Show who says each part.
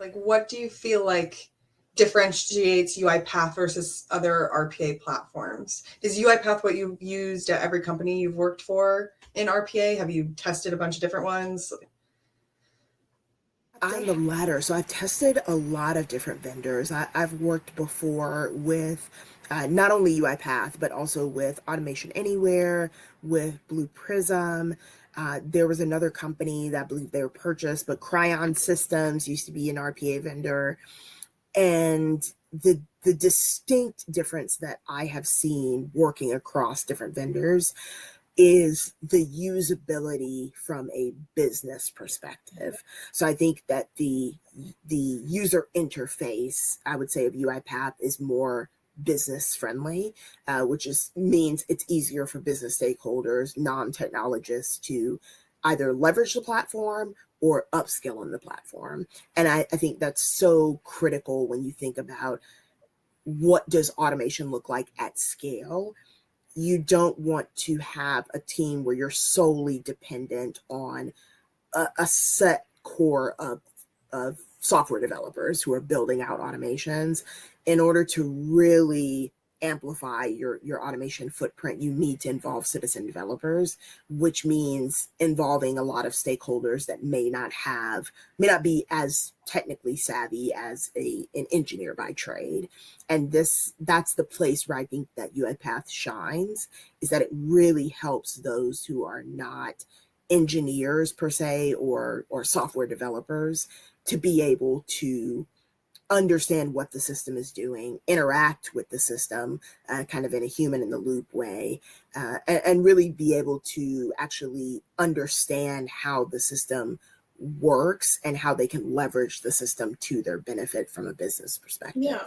Speaker 1: Like, what do you feel like differentiates UiPath versus other RPA platforms? Is UiPath what you've used at every company you've worked for in RPA? Have you tested a bunch of different ones?
Speaker 2: On the latter, so I've tested a lot of different vendors. I've worked before with not only UiPath, but also with Automation Anywhere, with Blue Prism. There was another company that I believe they were purchased, but Cryon Systems used to be an RPA vendor. And the distinct difference that I have seen working across different vendors is the usability from a business perspective. So I think that the user interface, I would say, of UiPath is more business friendly, which means it's easier for business stakeholders, non-technologists, to either leverage the platform or upskill on the platform. And I think that's so critical when you think about what does automation look like at scale. You don't want to have a team where you're solely dependent on a set core of software developers who are building out automations. In order to really amplify your automation footprint, you need to involve citizen developers, which means involving a lot of stakeholders that may not be as technically savvy as an engineer by trade. And that's the place where I think that UiPath shines, is that it really helps those who are not engineers per se, or software developers, to be able to understand what the system is doing, interact with the system kind of in a human in the loop way, and really be able to actually understand how the system works and how they can leverage the system to their benefit from a business perspective.
Speaker 1: Yeah.